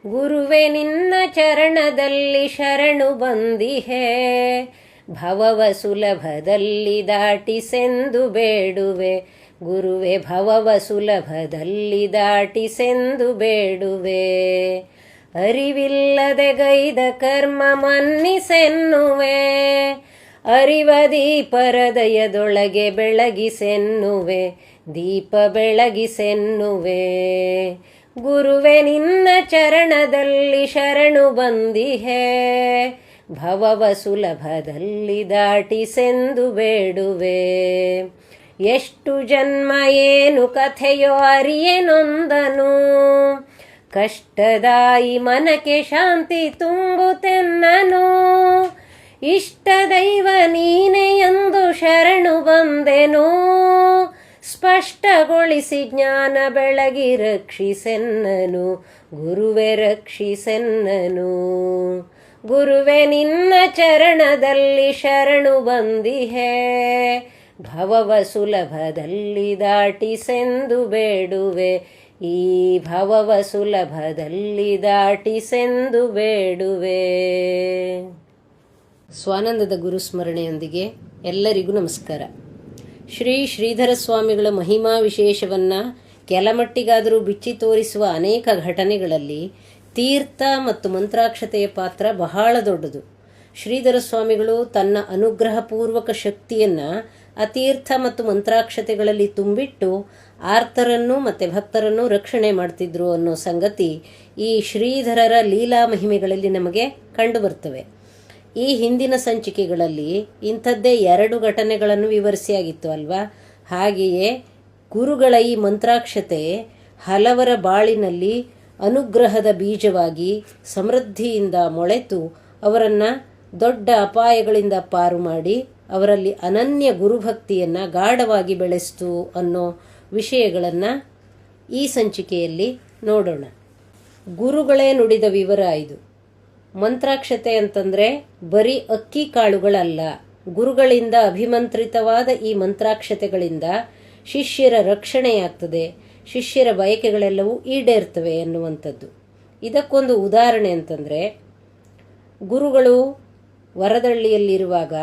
ಗುರುವೆ ನಿನ್ನ ಚರಣದಲ್ಲಿ ಶರಣು ಬಂದಿಹೆ, ಭವವ ಸುಲಭದಲ್ಲಿ ದಾಟಿಸೆಂದು ಬೇಡುವೆ. ಗುರುವೆ ಭವವ ಸುಲಭದಲ್ಲಿ ದಾಟಿಸೆಂದು ಬೇಡುವೆ. ಅರಿವಿಲ್ಲದೆ ಗೈದ ಕರ್ಮ ಮನ್ನಿಸೆನ್ನುವೆ, ಅರಿವ ದೀಪರದಯದೊಳಗೆ ಬೆಳಗಿಸೆನ್ನುವೆ, ದೀಪ ಬೆಳಗಿಸೆನ್ನುವೆ. ಗುರುವೆ ನಿನ್ನ ಚರಣದಲ್ಲಿ ಶರಣು ಬಂದಿಹೆ, ಭವವ ಸುಲಭದಲ್ಲಿ ದಾಟಿಸೆಂದು ಬೇಡುವೆ. ಎಷ್ಟು ಜನ್ಮ ಏನು ಕಥೆಯೋ ಅರಿಯೆನೊಂದನು, ಕಷ್ಟದಾಯಿ ಮನಕ್ಕೆ ಶಾಂತಿ ತುಂಬುತ್ತೆನ್ನನು. ಇಷ್ಟ ದೈವ ನೀನೆ ಎಂದು ಶರಣು ಬಂದೆನು, ಸ್ಪಷ್ಟಗೊಳಿಸಿ ಜ್ಞಾನ ಬೆಳಗಿ ರಕ್ಷಿಸೆನ್ನನು. ಗುರುವೆ ರಕ್ಷಿಸೆನ್ನನು. ಗುರುವೆ ನಿನ್ನ ಚರಣದಲ್ಲಿ ಶರಣು ಬಂದಿಹೆ, ಭವವ ಸುಲಭದಲ್ಲಿ ದಾಟಿಸೆಂದು ಬೇಡುವೆ. ಈ ಭವವ ಸುಲಭದಲ್ಲಿ ದಾಟಿಸೆಂದು ಬೇಡುವೆ. ಸ್ವಾನಂದದ ಗುರುಸ್ಮರಣೆಯೊಂದಿಗೆ ಎಲ್ಲರಿಗೂ ನಮಸ್ಕಾರ. ಶ್ರೀ ಶ್ರೀಧರ ಸ್ವಾಮಿಗಳ ಮಹಿಮಾ ವಿಶೇಷವನ್ನು ಕೆಲಮಟ್ಟಿಗಾದರೂ ಬಿಚ್ಚಿ ತೋರಿಸುವ ಅನೇಕ ಘಟನೆಗಳಲ್ಲಿ ತೀರ್ಥ ಮತ್ತು ಮಂತ್ರಾಕ್ಷತೆಯ ಪಾತ್ರ ಬಹಳ ದೊಡ್ಡದು. ಶ್ರೀಧರ ಸ್ವಾಮಿಗಳು ತನ್ನ ಅನುಗ್ರಹಪೂರ್ವಕ ಶಕ್ತಿಯನ್ನು ಅತೀರ್ಥ ಮತ್ತು ಮಂತ್ರಾಕ್ಷತೆಗಳಲ್ಲಿ ತುಂಬಿಟ್ಟು ಆರ್ತರನ್ನು ಮತ್ತು ಭಕ್ತರನ್ನು ರಕ್ಷಣೆ ಮಾಡ್ತಿದ್ರು ಅನ್ನೋ ಸಂಗತಿ ಈ ಶ್ರೀಧರರ ಲೀಲಾ ಮಹಿಮೆಗಳಲ್ಲಿ ನಮಗೆ ಕಂಡುಬರ್ತವೆ. ಈ ಹಿಂದಿನ ಸಂಚಿಕೆಗಳಲ್ಲಿ ಇಂಥದ್ದೇ 2 ಘಟನೆಗಳನ್ನು ವಿವರಿಸಿಯಾಗಿತ್ತು ಅಲ್ವಾ. ಹಾಗೆಯೇ ಗುರುಗಳ ಈ ಮಂತ್ರಾಕ್ಷತೆ ಹಲವರ ಬಾಳಿನಲ್ಲಿ ಅನುಗ್ರಹದ ಬೀಜವಾಗಿ ಸಮೃದ್ಧಿಯಿಂದ ಮೊಳೆತು ಅವರನ್ನು ದೊಡ್ಡ ಅಪಾಯಗಳಿಂದ ಪಾರು ಮಾಡಿ ಅವರಲ್ಲಿ ಅನನ್ಯ ಗುರುಭಕ್ತಿಯನ್ನು ಗಾಢವಾಗಿ ಬೆಳೆಸ್ತು ಅನ್ನೋ ವಿಷಯಗಳನ್ನು ಈ ಸಂಚಿಕೆಯಲ್ಲಿ ನೋಡೋಣ. ಗುರುಗಳೇ ನುಡಿದ ವಿವರ ಇದು. ಮಂತ್ರಾಕ್ಷತೆ ಅಂತಂದರೆ ಬರೀ ಅಕ್ಕಿ ಕಾಳುಗಳಲ್ಲ. ಗುರುಗಳಿಂದ ಅಭಿಮಂತ್ರಿತವಾದ ಈ ಮಂತ್ರಾಕ್ಷತೆಗಳಿಂದ ಶಿಷ್ಯರ ರಕ್ಷಣೆಯಾಗ್ತದೆ, ಶಿಷ್ಯರ ಬಯಕೆಗಳೆಲ್ಲವೂ ಈಡೇರ್ತವೆ ಎನ್ನುವಂಥದ್ದು. ಇದಕ್ಕೊಂದು ಉದಾಹರಣೆ ಅಂತಂದರೆ, ಗುರುಗಳು ವರದಳ್ಳಿಯಲ್ಲಿರುವಾಗ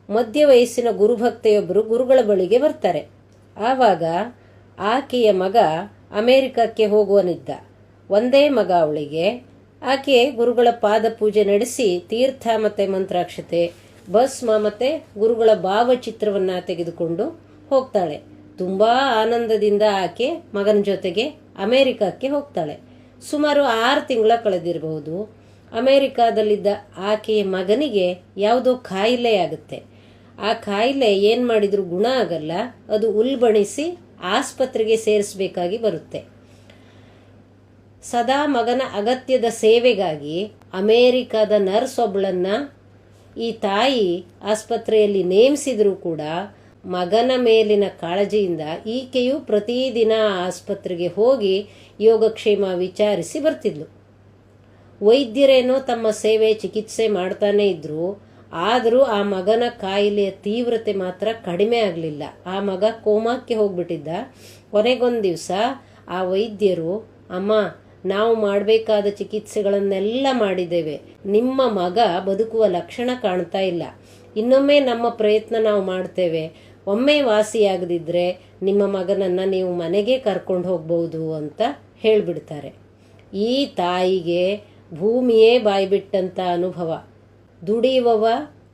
ಮಧ್ಯ ವಯಸ್ಸಿನ ಗುರುಭಕ್ತೆಯೊಬ್ಬರು ಗುರುಗಳ ಬಳಿಗೆ ಬರ್ತಾರೆ. ಆವಾಗ ಆಕೆಯ ಮಗ ಅಮೇರಿಕಕ್ಕೆ ಹೋಗುವನಿದ್ದ. ಒಂದೇ ಮಗ ಅವಳಿಗೆ. ಆಕೆ ಗುರುಗಳ ಪಾದ ಪೂಜೆ ನಡೆಸಿ ತೀರ್ಥ ಮತ್ತು ಮಂತ್ರಾಕ್ಷತೆ, ಭಸ್ಮ ಮತ್ತು ಗುರುಗಳ ಭಾವಚಿತ್ರವನ್ನು ತೆಗೆದುಕೊಂಡು ಹೋಗ್ತಾಳೆ. ತುಂಬ ಆನಂದದಿಂದ ಆಕೆ ಮಗನ ಜೊತೆಗೆ ಅಮೇರಿಕಕ್ಕೆ ಹೋಗ್ತಾಳೆ. ಸುಮಾರು 6 ತಿಂಗಳ ಕಳೆದಿರಬಹುದು. ಅಮೇರಿಕಾದಲ್ಲಿದ್ದ ಆಕೆಯ ಮಗನಿಗೆ ಯಾವುದೋ ಕಾಯಿಲೆ ಆಗುತ್ತೆ. ಆ ಕಾಯಿಲೆ ಏನು ಮಾಡಿದರೂ ಗುಣ ಆಗಲ್ಲ. ಅದು ಉಲ್ಬಣಿಸಿ ಆಸ್ಪತ್ರೆಗೆ ಸೇರಿಸಬೇಕಾಗಿ ಬರುತ್ತೆ. ಸದಾ ಮಗನ ಅಗತ್ಯದ ಸೇವೆಗಾಗಿ ಅಮೇರಿಕಾದ ನರ್ಸ್ ಒಬ್ಬಳನ್ನು ಈ ತಾಯಿ ಆಸ್ಪತ್ರೆಯಲ್ಲಿ ನೇಮಿಸಿದರೂ ಕೂಡ ಮಗನ ಮೇಲಿನ ಕಾಳಜಿಯಿಂದ ಈಕೆಯು ಪ್ರತಿದಿನ ಆಸ್ಪತ್ರೆಗೆ ಹೋಗಿ ಯೋಗಕ್ಷೇಮ ವಿಚಾರಿಸಿ ಬರ್ತಿದ್ಲು. ವೈದ್ಯರೇನೋ ತಮ್ಮ ಸೇವೆ ಚಿಕಿತ್ಸೆ ಮಾಡ್ತಾನೇ ಇದ್ರು. ಆದರೂ ಆ ಮಗನ ಕಾಯಿಲೆಯ ತೀವ್ರತೆ ಮಾತ್ರ ಕಡಿಮೆ ಆಗಲಿಲ್ಲ. ಆ ಮಗ ಕೋಮಾಕ್ಕೆ ಹೋಗ್ಬಿಟ್ಟಿದ್ದ. ಕೊನೆಗೊಂದು ದಿವಸ ಆ ವೈದ್ಯರು, ಅಮ್ಮ, ನಾವು ಮಾಡಬೇಕಾದ ಚಿಕಿತ್ಸೆಗಳನ್ನೆಲ್ಲ ಮಾಡಿದ್ದೇವೆ, ನಿಮ್ಮ ಮಗ ಬದುಕುವ ಲಕ್ಷಣ ಕಾಣ್ತಾ ಇಲ್ಲ, ಇನ್ನೊಮ್ಮೆ ನಮ್ಮ ಪ್ರಯತ್ನ ನಾವು ಮಾಡ್ತೇವೆ, ಒಮ್ಮೆ ವಾಸಿಯಾಗದಿದ್ದರೆ ನಿಮ್ಮ ಮಗನನ್ನು ನೀವು ಮನೆಗೆ ಕರ್ಕೊಂಡು ಹೋಗ್ಬೋದು ಅಂತ ಹೇಳಿಬಿಡ್ತಾರೆ. ಈ ತಾಯಿಗೆ ಭೂಮಿಯೇ ಬಾಯ್ಬಿಟ್ಟಂಥ ಅನುಭವ. ದುಡಿಯುವವ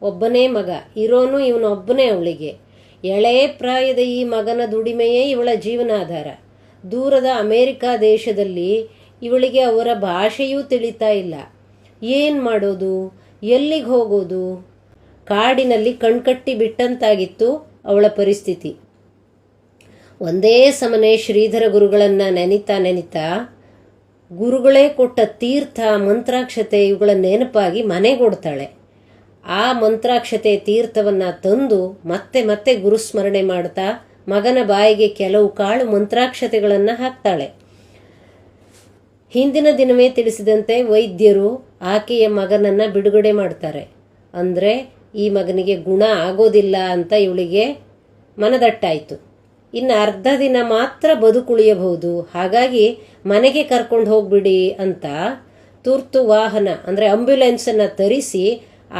ಒಬ್ಬನೇ ಮಗ, ಇರೋನು ಇವನೊಬ್ಬನೇ ಅವಳಿಗೆ. ಎಳೆ ಪ್ರಾಯದ ಈ ಮಗನ ದುಡಿಮೆಯೇ ಇವಳ ಜೀವನಾಧಾರ. ದೂರದ ಅಮೇರಿಕಾ ದೇಶದಲ್ಲಿ ಇವಳಿಗೆ ಅವರ ಭಾಷೆಯೂ ತಿಳಿತಾ ಇಲ್ಲ. ಏನು ಮಾಡೋದು, ಎಲ್ಲಿಗೆ ಹೋಗೋದು? ಕಾಡಿನಲ್ಲಿ ಕಣ್ಕಟ್ಟಿ ಬಿಟ್ಟಂತಾಗಿತ್ತು ಅವಳ ಪರಿಸ್ಥಿತಿ. ಒಂದೇ ಸಮನೆ ಶ್ರೀಧರ ಗುರುಗಳನ್ನು ನೆನಿತಾ ಗುರುಗಳೇ ಕೊಟ್ಟ ತೀರ್ಥ, ಮಂತ್ರಾಕ್ಷತೆ ಇವುಗಳ ನೆನಪಾಗಿ ಮನೆಗೊಡ್ತಾಳೆ. ಆ ಮಂತ್ರಾಕ್ಷತೆ ತೀರ್ಥವನ್ನು ತಂದು ಮತ್ತೆ ಮತ್ತೆ ಗುರುಸ್ಮರಣೆ ಮಾಡ್ತಾ ಮಗನ ಬಾಯಿಗೆ ಕೆಲವು ಕಾಳು ಮಂತ್ರಾಕ್ಷತೆಗಳನ್ನು ಹಾಕ್ತಾಳೆ. ಹಿಂದಿನ ದಿನವೇ ತಿಳಿಸಿದಂತೆ ವೈದ್ಯರು ಆಕೆಯ ಮಗನನ್ನು ಬಿಡುಗಡೆ ಮಾಡ್ತಾರೆ. ಅಂದರೆ ಈ ಮಗನಿಗೆ ಗುಣ ಆಗೋದಿಲ್ಲ ಅಂತ ಇವಳಿಗೆ ಮನದಟ್ಟಾಯಿತು. ಇನ್ನು ಅರ್ಧ ದಿನ ಮಾತ್ರ ಬದುಕುಳಿಯಬಹುದು, ಹಾಗಾಗಿ ಮನೆಗೆ ಕರ್ಕೊಂಡು ಹೋಗ್ಬಿಡಿ ಅಂತ ತುರ್ತು ವಾಹನ ಅಂದರೆ ಆಂಬ್ಯುಲೆನ್ಸನ್ನು ತರಿಸಿ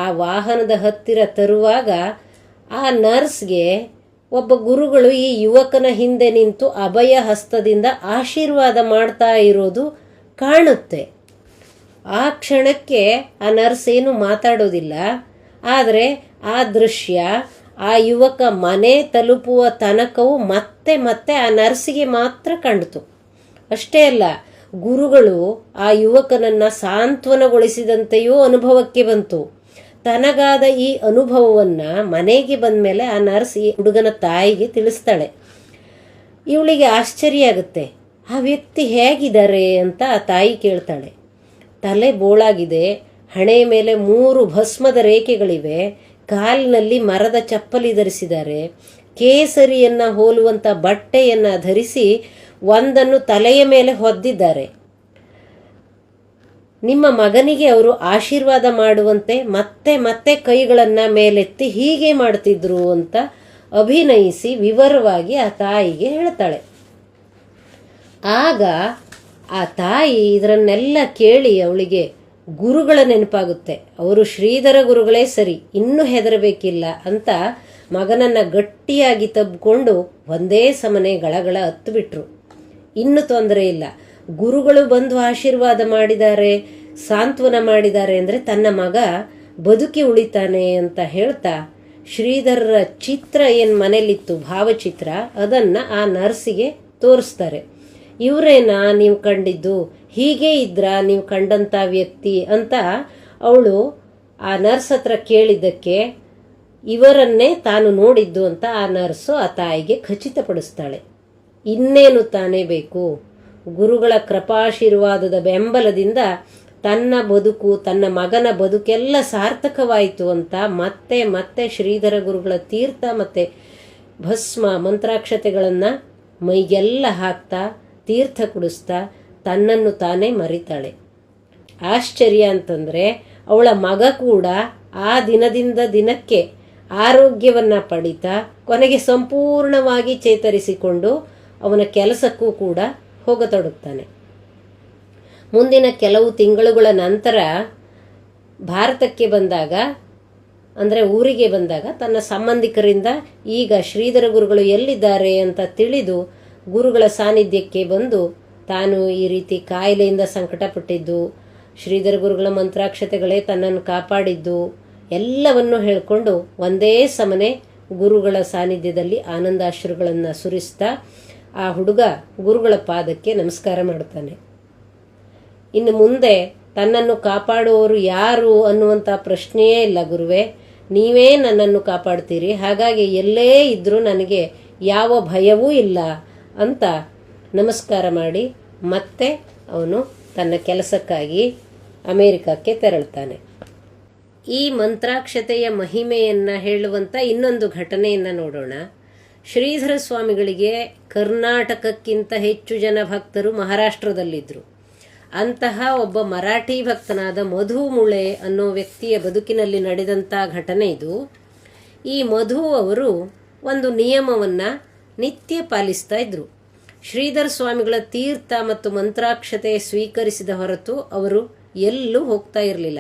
ಆ ವಾಹನದ ಹತ್ತಿರ ತರುವಾಗ ಆ ನರ್ಸ್ಗೆ ಒಬ್ಬ ಗುರುಗಳು ಈ ಯುವಕನ ಹಿಂದೆ ನಿಂತು ಅಭಯ ಹಸ್ತದಿಂದ ಆಶೀರ್ವಾದ ಮಾಡ್ತಾ ಇರೋದು ಕಾಣುತ್ತೆ. ಆ ಕ್ಷಣಕ್ಕೆ ಆ ನರ್ಸ್ ಏನು ಮಾತಾಡೋದಿಲ್ಲ, ಆದರೆ ಆ ದೃಶ್ಯ ಆ ಯುವಕ ಮನೆ ತಲುಪುವ ತನಕವೂ ಮತ್ತೆ ಮತ್ತೆ ಆ ನರ್ಸಿಗೆ ಮಾತ್ರ ಕಂಡಿತು. ಅಷ್ಟೇ ಅಲ್ಲ, ಗುರುಗಳು ಆ ಯುವಕನನ್ನ ಸಾಂತ್ವನಗೊಳಿಸಿದಂತೆಯೂ ಅನುಭವಕ್ಕೆ ಬಂತು. ತನಗಾದ ಈ ಅನುಭವವನ್ನ ಮನೆಗೆ ಬಂದ ಮೇಲೆ ಆ ನರ್ಸ್ ಈ ಹುಡುಗನ ತಾಯಿಗೆ ತಿಳಿಸ್ತಾಳೆ. ಇವಳಿಗೆ ಆಶ್ಚರ್ಯ ಆಗುತ್ತೆ, ಆ ವ್ಯಕ್ತಿ ಹೇಗಿದ್ದಾರೆ ಅಂತ ಆ ತಾಯಿ ಕೇಳ್ತಾಳೆ. ತಲೆ ಬೋಳಾಗಿದೆ, ಹಣೆಯ ಮೇಲೆ 3 ಭಸ್ಮದ ರೇಖೆಗಳಿವೆ, ಕಾಲಿನಲ್ಲಿ ಮರದ ಚಪ್ಪಲಿ ಧರಿಸಿದ್ದಾರೆ, ಕೇಸರಿಯನ್ನ ಹೋಲುವಂಥ ಬಟ್ಟೆಯನ್ನ ಧರಿಸಿ ಒಂದನ್ನು ತಲೆಯ ಮೇಲೆ ಹೊದ್ದಿದ್ದಾರೆ. ನಿಮ್ಮ ಮಗನಿಗೆ ಅವರು ಆಶೀರ್ವಾದ ಮಾಡುವಂತೆ ಮತ್ತೆ ಮತ್ತೆ ಕೈಗಳನ್ನು ಮೇಲೆತ್ತಿ ಹೀಗೆ ಮಾಡ್ತಿದ್ರು ಅಂತ ಅಭಿನಯಿಸಿ ವಿವರವಾಗಿ ಆ ತಾಯಿಗೆ ಹೇಳ್ತಾಳೆ. ಆಗ ಆ ತಾಯಿ ಇದರನ್ನೆಲ್ಲ ಕೇಳಿ ಅವಳಿಗೆ ಗುರುಗಳ ನೆನಪಾಗುತ್ತೆ. ಅವರು ಶ್ರೀಧರ ಗುರುಗಳೇ ಸರಿ, ಇನ್ನೂ ಹೆದರಬೇಕಿಲ್ಲ ಅಂತ ಮಗನನ್ನ ಗಟ್ಟಿಯಾಗಿ ತಬ್ಕೊಂಡು ಒಂದೇ ಸಮನೆ ಗಳಗಳ ಹತ್ತು ಬಿಟ್ರು. ಇನ್ನು ತೊಂದರೆ ಇಲ್ಲ, ಗುರುಗಳು ಬಂದು ಆಶೀರ್ವಾದ ಮಾಡಿದ್ದಾರೆ, ಸಾಂತ್ವನ ಮಾಡಿದ್ದಾರೆ ಅಂದರೆ ತನ್ನ ಮಗ ಬದುಕಿ ಉಳಿತಾನೆ ಅಂತ ಹೇಳ್ತಾ ಶ್ರೀಧರರ ಚಿತ್ರ ಏನು ಮನೇಲಿತ್ತು, ಭಾವಚಿತ್ರ, ಅದನ್ನು ಆ ನರ್ಸಿಗೆ ತೋರಿಸ್ತಾರೆ. ಇವರೇನಾ ನೀವು ಕಂಡಿದ್ದು, ಹೀಗೆ ಇದ್ರ ನೀವು ಕಂಡಂಥ ವ್ಯಕ್ತಿ ಅಂತ ಅವಳು ಆ ನರ್ಸ್ ಹತ್ರ ಕೇಳಿದ್ದಕ್ಕೆ ಇವರನ್ನೇ ತಾನು ನೋಡಿದ್ದು ಅಂತ ಆ ನರ್ಸು ಆ ತಾಯಿಗೆ ಖಚಿತಪಡಿಸ್ತಾಳೆ. ಇನ್ನೇನು ತಾನೇ ಬೇಕು, ಗುರುಗಳ ಕೃಪಾಶೀರ್ವಾದದ ಬೆಂಬಲದಿಂದ ತನ್ನ ಬದುಕು, ತನ್ನ ಮಗನ ಬದುಕೆಲ್ಲ ಸಾರ್ಥಕವಾಯಿತು ಅಂತ ಮತ್ತೆ ಮತ್ತೆ ಶ್ರೀಧರ ಗುರುಗಳ ತೀರ್ಥ ಮತ್ತು ಭಸ್ಮ ಮಂತ್ರಾಕ್ಷತೆಗಳನ್ನು ಮೈಗೆಲ್ಲ ಹಾಕ್ತಾ ತೀರ್ಥ ಕುಡಿಸ್ತಾ ತನ್ನನ್ನು ತಾನೇ ಮರಿತಾಳೆ. ಆಶ್ಚರ್ಯ ಅಂತಂದರೆ ಅವಳ ಮಗ ಕೂಡ ಆ ದಿನದಿಂದ ದಿನಕ್ಕೆ ಆರೋಗ್ಯವನ್ನು ಪಡಿತಾ ಕೊನೆಗೆ ಸಂಪೂರ್ಣವಾಗಿ ಚೇತರಿಸಿಕೊಂಡು ಅವನ ಕೆಲಸಕ್ಕೂ ಕೂಡ ಹೋಗತೊಡಗ್ತಾನೆ. ಮುಂದಿನ ಕೆಲವು ತಿಂಗಳುಗಳ ನಂತರ ಭಾರತಕ್ಕೆ ಬಂದಾಗ, ಅಂದರೆ ಊರಿಗೆ ಬಂದಾಗ, ತನ್ನ ಸಂಬಂಧಿಕರಿಂದ ಈಗ ಶ್ರೀಧರ ಗುರುಗಳು ಎಲ್ಲಿದ್ದಾರೆ ಅಂತ ತಿಳಿದು ಗುರುಗಳ ಸಾನ್ನಿಧ್ಯಕ್ಕೆ ಬಂದು ತಾನು ಈ ರೀತಿ ಕಾಯಿಲೆಯಿಂದ ಸಂಕಟಪಟ್ಟಿದ್ದು, ಶ್ರೀಧರ ಗುರುಗಳ ಮಂತ್ರಾಕ್ಷತೆಗಳೇ ತನ್ನನ್ನು ಕಾಪಾಡಿದ್ದು ಎಲ್ಲವನ್ನು ಹೇಳಿಕೊಂಡು ಒಂದೇ ಸಮನೆ ಗುರುಗಳ ಸಾನ್ನಿಧ್ಯದಲ್ಲಿ ಆನಂದಾಶ್ರುಗಳನ್ನು ಸುರಿಸ್ತಾ ಆ ಹುಡುಗ ಗುರುಗಳ ಪಾದಕ್ಕೆ ನಮಸ್ಕಾರ ಮಾಡ್ತಾನೆ. ಇನ್ನು ಮುಂದೆ ತನ್ನನ್ನು ಕಾಪಾಡುವವರು ಯಾರು ಅನ್ನುವಂಥ ಪ್ರಶ್ನೆಯೇ ಇಲ್ಲ, ಗುರುವೇ ನೀವೇ ನನ್ನನ್ನು ಕಾಪಾಡ್ತೀರಿ, ಹಾಗಾಗಿ ಎಲ್ಲೇ ಇದ್ದರೂ ನನಗೆ ಯಾವ ಭಯವೂ ಇಲ್ಲ ಅಂತ ನಮಸ್ಕಾರ ಮಾಡಿ ಮತ್ತೆ ಅವನು ತನ್ನ ಕೆಲಸಕ್ಕಾಗಿ ಅಮೇರಿಕಕ್ಕೆ ತೆರಳ್ತಾನೆ. ಈ ಮಂತ್ರಾಕ್ಷತೆಯ ಮಹಿಮೆಯನ್ನು ಹೇಳುವಂಥ ಇನ್ನೊಂದು ಘಟನೆಯನ್ನು ನೋಡೋಣ. ಶ್ರೀಧರ ಸ್ವಾಮಿಗಳಿಗೆ ಕರ್ನಾಟಕಕ್ಕಿಂತ ಹೆಚ್ಚು ಜನ ಭಕ್ತರು ಮಹಾರಾಷ್ಟ್ರದಲ್ಲಿದ್ದರು. ಅಂತಹ ಒಬ್ಬ ಮರಾಠಿ ಭಕ್ತನಾದ ಮಧು ಮುಳೆ ಅನ್ನೋ ವ್ಯಕ್ತಿಯ ಬದುಕಿನಲ್ಲಿ ನಡೆದಂಥ ಘಟನೆ ಇದು. ಈ ಮಧು ಅವರು ಒಂದು ನಿಯಮವನ್ನು ನಿತ್ಯ ಪಾಲಿಸ್ತಾ ಇದ್ರು. ಶ್ರೀಧರ ಸ್ವಾಮಿಗಳ ತೀರ್ಥ ಮತ್ತು ಮಂತ್ರಾಕ್ಷತೆ ಸ್ವೀಕರಿಸಿದ ಹೊರತು ಅವರು ಎಲ್ಲೂ ಹೋಗ್ತಾ ಇರಲಿಲ್ಲ.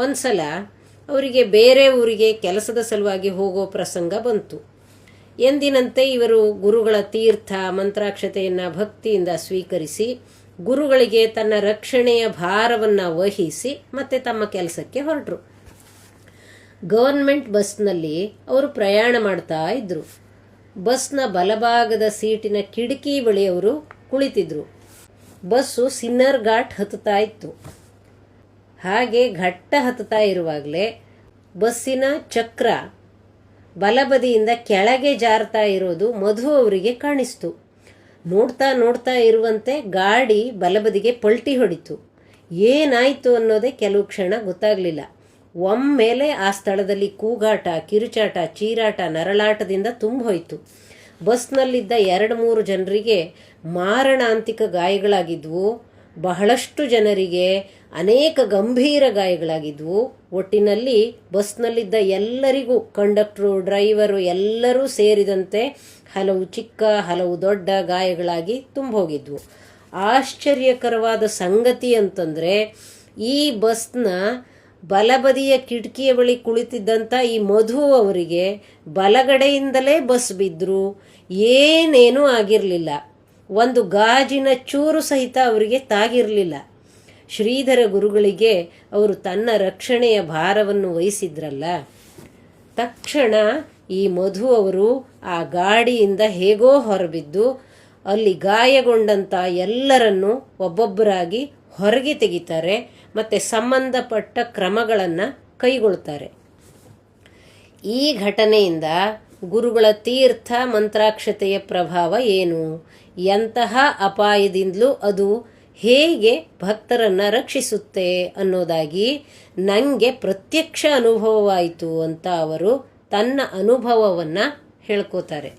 ಒಂದ್ಸಲ ಅವರಿಗೆ ಬೇರೆ ಊರಿಗೆ ಕೆಲಸದ ಸಲುವಾಗಿ ಹೋಗೋ ಪ್ರಸಂಗ ಬಂತು. ಎಂದಿನಂತೆ ಇವರು ಗುರುಗಳ ತೀರ್ಥ ಮಂತ್ರಾಕ್ಷತೆಯನ್ನು ಭಕ್ತಿಯಿಂದ ಸ್ವೀಕರಿಸಿ ಗುರುಗಳಿಗೆ ತನ್ನ ರಕ್ಷಣೆಯ ಭಾರವನ್ನು ವಹಿಸಿ ಮತ್ತೆ ತಮ್ಮ ಕೆಲಸಕ್ಕೆ ಹೊರಟರು. ಗವರ್ಮೆಂಟ್ ಬಸ್ನಲ್ಲಿ ಅವರು ಪ್ರಯಾಣ ಮಾಡ್ತಾ ಇದ್ರು. ಬಸ್ನ ಬಲಭಾಗದ ಸೀಟಿನ ಕಿಟಕಿ ಬಳಿ ಅವರು ಕುಳಿತಿದ್ರು. ಬಸ್ಸು ಸಿನ್ನರ್ ಘಾಟ್ ಹತ್ತುತ್ತಾ ಇತ್ತು. ಹಾಗೆ ಘಟ್ಟ ಹತ್ತುತ್ತಾ ಇರುವಾಗಲೇ ಬಸ್ಸಿನ ಚಕ್ರ ಬಲಬದಿಯಿಂದ ಕೆಳಗೆ ಜಾರ್ತಾ ಇರೋದು ಮಧು ಅವರಿಗೆ ಕಾಣಿಸ್ತು. ನೋಡ್ತಾ ನೋಡ್ತಾ ಇರುವಂತೆ ಗಾಡಿ ಬಲಬದಿಗೆ ಪಲ್ಟಿ ಹೊಡಿತು. ಏನಾಯಿತು ಅನ್ನೋದೇ ಕೆಲವು ಕ್ಷಣ ಗೊತ್ತಾಗಲಿಲ್ಲ. ಒಮ್ಮೆಲೆ ಆ ಸ್ಥಳದಲ್ಲಿ ಕೂಗಾಟ, ಕಿರುಚಾಟ, ಚೀರಾಟ, ನರಳಾಟದಿಂದ ತುಂಬೋಯ್ತು. ಬಸ್ನಲ್ಲಿದ್ದ 2-3 ಜನರಿಗೆ ಮಾರಣಾಂತಿಕ ಗಾಯಗಳಾಗಿದ್ವು. ಬಹಳಷ್ಟು ಜನರಿಗೆ ಅನೇಕ ಗಂಭೀರ ಗಾಯಗಳಾಗಿದ್ವು. ಒಟ್ಟಿನಲ್ಲಿ ಬಸ್ನಲ್ಲಿದ್ದ ಎಲ್ಲರಿಗೂ, ಕಂಡಕ್ಟ್ರು, ಡ್ರೈವರು ಎಲ್ಲರೂ ಸೇರಿದಂತೆ ಹಲವು ಚಿಕ್ಕ ಹಲವು ದೊಡ್ಡ ಗಾಯಗಳಾಗಿ ತುಂಬೋಗಿದ್ವು. ಆಶ್ಚರ್ಯಕರವಾದ ಸಂಗತಿ ಅಂತಂದರೆ, ಈ ಬಸ್ನ ಬಲಬದಿಯ ಕಿಟಕಿಯ ಬಳಿ ಕುಳಿತಿದ್ದಂಥ ಈ ಮಧು ಅವರಿಗೆ ಬಲಗಡೆಯಿಂದಲೇ ಬಸ್ ಬಿದ್ದರು, ಏನೇನೂ ಆಗಿರಲಿಲ್ಲ. ಒಂದು ಗಾಜಿನ ಚೂರು ಸಹಿತ ಅವರಿಗೆ ತಾಗಿರಲಿಲ್ಲ. ಶ್ರೀಧರ ಗುರುಗಳಿಗೆ ಅವರು ತನ್ನ ರಕ್ಷಣೆಯ ಭಾರವನ್ನು ವಹಿಸಿದ್ರಲ್ಲ. ತಕ್ಷಣ ಈ ಮಧು ಅವರು ಆ ಗಾಡಿಯಿಂದ ಹೇಗೋ ಹೊರಬಿದ್ದು ಅಲ್ಲಿ ಗಾಯಗೊಂಡಂಥ ಎಲ್ಲರನ್ನೂ ಒಬ್ಬೊಬ್ಬರಾಗಿ ಹೊರಗೆ ತೆಗಿತಾರೆ ಮತ್ತು ಸಂಬಂಧಪಟ್ಟ ಕ್ರಮಗಳನ್ನು ಕೈಗೊಳ್ತಾರೆ. ಈ ಘಟನೆಯಿಂದ ಗುರುಗಳ ತೀರ್ಥ ಮಂತ್ರಾಕ್ಷತೆಯ ಪ್ರಭಾವ ಏನು, ಎಂತಹ ಅಪಾಯದಿಂದಲೂ ಅದು ಹೇಗೆ ಭಕ್ತರನ್ನು ರಕ್ಷಿಸುತ್ತೆ ಅನ್ನೋದಾಗಿ ನನಗೆ ಪ್ರತ್ಯಕ್ಷ ಅನುಭವವಾಯಿತು ಅಂತ ಅವರು ತನ್ನ ಅನುಭವವನ್ನು ಹೇಳ್ಕೋತಾರೆ.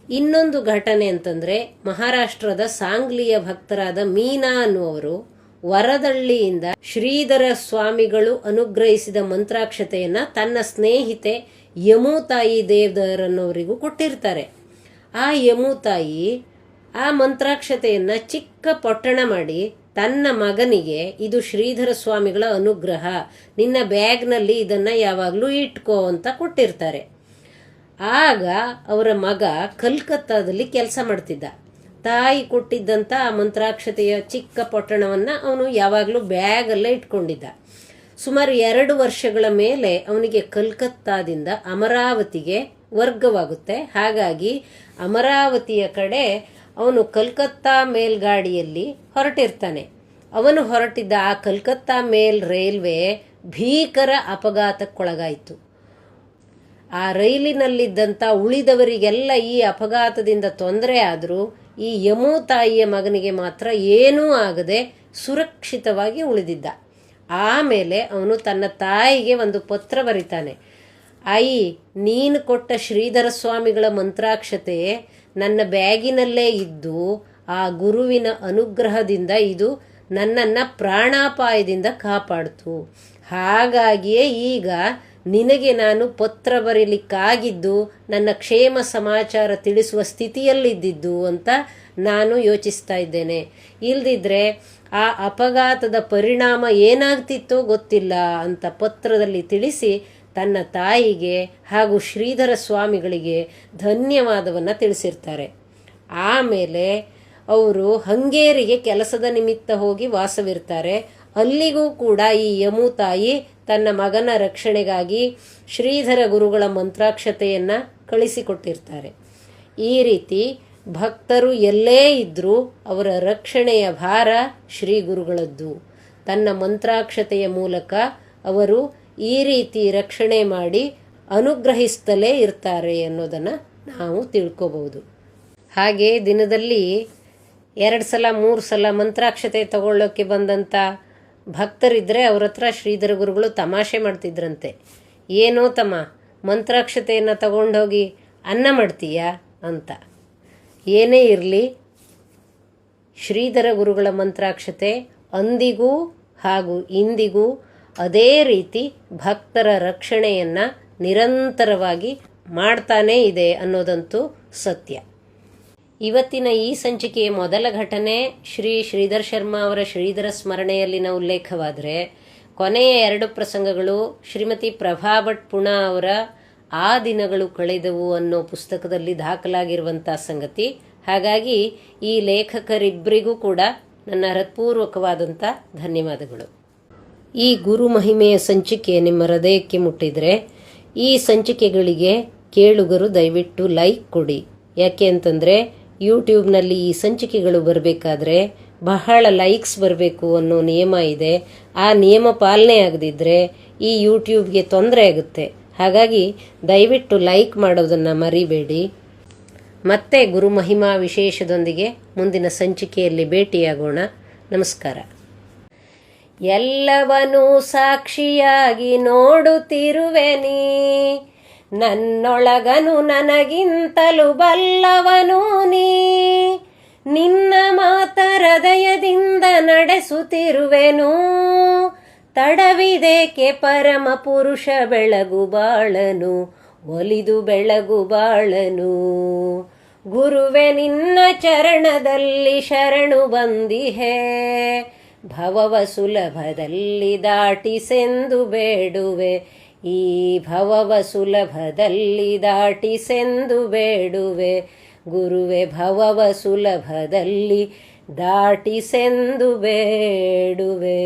ಇನ್ನೊಂದು ಘಟನೆ ಅಂತಂದರೆ, ಮಹಾರಾಷ್ಟ್ರದ ಸಾಂಗ್ಲಿಯ ಭಕ್ತರಾದ ಮೀನಾ ಅನ್ನುವರು ವರದಳ್ಳಿಯಿಂದ ಶ್ರೀಧರ ಸ್ವಾಮಿಗಳು ಅನುಗ್ರಹಿಸಿದ ಮಂತ್ರಾಕ್ಷತೆಯನ್ನು ತನ್ನ ಸ್ನೇಹಿತೆ ಯಮುತಾಯಿ ದೇವದರನ್ನವರಿಗೂ ಕೊಟ್ಟಿರ್ತಾರೆ. ಆ ಯಮುತಾಯಿ ಆ ಮಂತ್ರಾಕ್ಷತೆಯನ್ನು ಚಿಕ್ಕ ಪೊಟ್ಟಣ ಮಾಡಿ ತನ್ನ ಮಗನಿಗೆ, ಇದು ಶ್ರೀಧರ ಸ್ವಾಮಿಗಳ ಅನುಗ್ರಹ, ನಿನ್ನ ಬ್ಯಾಗ್ನಲ್ಲಿ ಇದನ್ನು ಯಾವಾಗಲೂ ಇಟ್ಕೋ ಅಂತ ಕೊಟ್ಟಿರ್ತಾರೆ. ಆಗ ಅವರ ಮಗ ಕಲ್ಕತ್ತಾದಲ್ಲಿ ಕೆಲಸ ಮಾಡ್ತಿದ್ದ. ತಾಯಿ ಕೊಟ್ಟಿದ್ದಂಥ ಆ ಮಂತ್ರಾಕ್ಷತೆಯ ಚಿಕ್ಕ ಪೊಟ್ಟಣವನ್ನು ಅವನು ಯಾವಾಗಲೂ ಬ್ಯಾಗಲ್ಲೇ ಇಟ್ಕೊಂಡಿದ್ದ. ಸುಮಾರು 2 ವರ್ಷಗಳ ಮೇಲೆ ಅವನಿಗೆ ಕಲ್ಕತ್ತಾದಿಂದ ಅಮರಾವತಿಗೆ ವರ್ಗವಾಗುತ್ತೆ. ಹಾಗಾಗಿ ಅಮರಾವತಿಯ ಕಡೆ ಅವನು ಕಲ್ಕತ್ತಾ ಮೇಲ್ಗಾಡಿಯಲ್ಲಿ ಹೊರಟಿರ್ತಾನೆ. ಅವನು ಹೊರಟಿದ್ದ ಆ ಕಲ್ಕತ್ತಾ ಮೇಲ್ ರೈಲ್ವೆ ಭೀಕರ ಅಪಘಾತಕ್ಕೊಳಗಾಯಿತು. ಆ ರೈಲಿನಲ್ಲಿದ್ದಂಥ ಉಳಿದವರಿಗೆಲ್ಲ ಈ ಅಪಘಾತದಿಂದ ತೊಂದರೆ ಆದರೂ ಈ ಯಮುತಾಯಿಯ ಮಗನಿಗೆ ಮಾತ್ರ ಏನೂ ಆಗದೆ ಸುರಕ್ಷಿತವಾಗಿ ಉಳಿದಿದ್ದ. ಆಮೇಲೆ ಅವನು ತನ್ನ ತಾಯಿಗೆ ಒಂದು ಪತ್ರ ಬರೀತಾನೆ. ಆಯಿ, ನೀನು ಕೊಟ್ಟ ಶ್ರೀಧರ ಸ್ವಾಮಿಗಳ ಮಂತ್ರಾಕ್ಷತೆ ನನ್ನ ಬ್ಯಾಗಿನಲ್ಲೇ ಇದ್ದು ಆ ಗುರುವಿನ ಅನುಗ್ರಹದಿಂದ ಇದು ನನ್ನನ್ನು ಪ್ರಾಣಾಪಾಯದಿಂದ ಕಾಪಾಡ್ತು. ಹಾಗಾಗಿಯೇ ಈಗ ನಿನಗೆ ನಾನು ಪತ್ರ ಬರೀಲಿಕ್ಕಾಗಿದ್ದು, ನನ್ನ ಕ್ಷೇಮ ಸಮಾಚಾರ ತಿಳಿಸುವ ಸ್ಥಿತಿಯಲ್ಲಿದ್ದಿದ್ದು ಅಂತ ನಾನು ಯೋಚಿಸ್ತಾ ಇದ್ದೇನೆ. ಇಲ್ದಿದ್ರೆ ಆ ಅಪಘಾತದ ಪರಿಣಾಮ ಏನಾಗ್ತಿತ್ತೋ ಗೊತ್ತಿಲ್ಲ ಅಂತ ಪತ್ರದಲ್ಲಿ ತಿಳಿಸಿ ತನ್ನ ತಾಯಿಗೆ ಹಾಗೂ ಶ್ರೀಧರ ಸ್ವಾಮಿಗಳಿಗೆ ಧನ್ಯವಾದವನ್ನು ತಿಳಿಸಿರ್ತಾರೆ. ಆಮೇಲೆ ಅವರು ಹಂಗೇರಿಗೆ ಕೆಲಸದ ನಿಮಿತ್ತ ಹೋಗಿ ವಾಸವಿರ್ತಾರೆ. ಅಲ್ಲಿಗೂ ಕೂಡ ಈ ಯಮುತಾಯಿ ತನ್ನ ಮಗನ ರಕ್ಷಣೆಗಾಗಿ ಶ್ರೀಧರ ಗುರುಗಳ ಮಂತ್ರಾಕ್ಷತೆಯನ್ನು ಕಳಿಸಿಕೊಟ್ಟಿರ್ತಾರೆ. ಈ ರೀತಿ ಭಕ್ತರು ಎಲ್ಲೇ ಇದ್ದರೂ ಅವರ ರಕ್ಷಣೆಯ ಭಾರ ಶ್ರೀ ಗುರುಗಳದ್ದು. ತನ್ನ ಮಂತ್ರಾಕ್ಷತೆಯ ಮೂಲಕ ಅವರು ಈ ರೀತಿ ರಕ್ಷಣೆ ಮಾಡಿ ಅನುಗ್ರಹಿಸ್ತಲೇ ಇರ್ತಾರೆ ಅನ್ನೋದನ್ನು ನಾವು ತಿಳ್ಕೋಬಹುದು. ಹಾಗೆ ದಿನದಲ್ಲಿ 2 ಸಲ 3 ಸಲ ಮಂತ್ರಾಕ್ಷತೆ ತಗೊಳ್ಳೋಕ್ಕೆ ಬಂದಂಥ ಭಕ್ತರಿದ್ದರೆ ಅವ್ರ ಹತ್ರ ಶ್ರೀಧರ ಗುರುಗಳು ತಮಾಷೆ ಮಾಡ್ತಿದ್ರಂತೆ. ಏನೋ ತಮ್ಮ, ಮಂತ್ರಾಕ್ಷತೆಯನ್ನು ತಗೊಂಡೋಗಿ ಅನ್ನ ಮಾಡ್ತೀಯಾ ಅಂತ. ಏನೇ ಇರಲಿ, ಶ್ರೀಧರ ಗುರುಗಳ ಮಂತ್ರಾಕ್ಷತೆ ಅಂದಿಗೂ ಹಾಗೂ ಇಂದಿಗೂ ಅದೇ ರೀತಿ ಭಕ್ತರ ರಕ್ಷಣೆಯನ್ನು ನಿರಂತರವಾಗಿ ಮಾಡ್ತಾನೇ ಇದೆ ಅನ್ನೋದಂತೂ ಸತ್ಯ. ಇವತ್ತಿನ ಈ ಸಂಚಿಕೆಯ ಮೊದಲ ಘಟನೆ ಶ್ರೀಧರ ಶರ್ಮಾ ಅವರ ಶ್ರೀಧರ ಸ್ಮರಣೆಯಲ್ಲಿನ ಉಲ್ಲೇಖವಾದರೆ, ಕೊನೆಯ 2 ಪ್ರಸಂಗಗಳು ಶ್ರೀಮತಿ ಪ್ರಭಾ ಭಟ್ ಪುಣ ಅವರ ಆ ದಿನಗಳು ಕಳೆದವು ಅನ್ನೋ ಪುಸ್ತಕದಲ್ಲಿ ದಾಖಲಾಗಿರುವಂಥ ಸಂಗತಿ. ಹಾಗಾಗಿ ಈ ಲೇಖಕರಿಬ್ಬರಿಗೂ ಕೂಡ ನನ್ನ ಹೃತ್ಪೂರ್ವಕವಾದಂಥ ಧನ್ಯವಾದಗಳು. ಈ ಗುರು ಮಹಿಮೆಯ ಸಂಚಿಕೆ ನಿಮ್ಮ ಹೃದಯಕ್ಕೆ ಮುಟ್ಟಿದರೆ ಈ ಸಂಚಿಕೆಗಳಿಗೆ ಕೇಳುಗರು ದಯವಿಟ್ಟು ಲೈಕ್ ಕೊಡಿ. ಯಾಕೆ ಅಂತಂದರೆ ಯೂಟ್ಯೂಬ್ನಲ್ಲಿ ಈ ಸಂಚಿಕೆಗಳು ಬರಬೇಕಾದ್ರೆ ಬಹಳ ಲೈಕ್ಸ್ ಬರಬೇಕು ಅನ್ನೋ ನಿಯಮ ಇದೆ. ಆ ನಿಯಮ ಪಾಲನೆ ಆಗದಿದ್ದರೆ ಈ ಯೂಟ್ಯೂಬ್ಗೆ ತೊಂದರೆ ಆಗುತ್ತೆ. ಹಾಗಾಗಿ ದಯವಿಟ್ಟು ಲೈಕ್ ಮಾಡೋದನ್ನು ಮರಿಬೇಡಿ. ಮತ್ತೆ ಗುರು ಮಹಿಮಾ ವಿಶೇಷದೊಂದಿಗೆ ಮುಂದಿನ ಸಂಚಿಕೆಯಲ್ಲಿ ಭೇಟಿಯಾಗೋಣ. ನಮಸ್ಕಾರ. ಎಲ್ಲವನ್ನೂ ಸಾಕ್ಷಿಯಾಗಿ ನೋಡುತ್ತಿರುವೆನಿ, ನನ್ನೊಳಗನು ನನಗಿಂತಲೂ ಬಲ್ಲವನು ನೀ. ನಿನ್ನ ಮಾತ ಹೃದಯದಿಂದ ನಡೆಸುತ್ತಿರುವೆನು. ತಡವಿದೇಕೆ ಪರಮ ಪುರುಷ ಬೆಳಗು ಬಾಳನು, ಒಲಿದು ಬೆಳಗು ಬಾಳನು. ಗುರುವೆ ನಿನ್ನ ಚರಣದಲ್ಲಿ ಶರಣು ಬಂದಿಹೆ, ಭವವ ಸುಲಭದಲ್ಲಿ ದಾಟಿಸೆಂದು ಬೇಡುವೆ. ಈ ಭವವ ಸುಲಭದಲ್ಲಿ ದಾಟಿಸೆಂದು ಬೇಡುವೆ. ಗುರುವೆ ಭವವ ಸುಲಭದಲ್ಲಿ ದಾಟಿಸೆಂದು ಬೇಡುವೆ.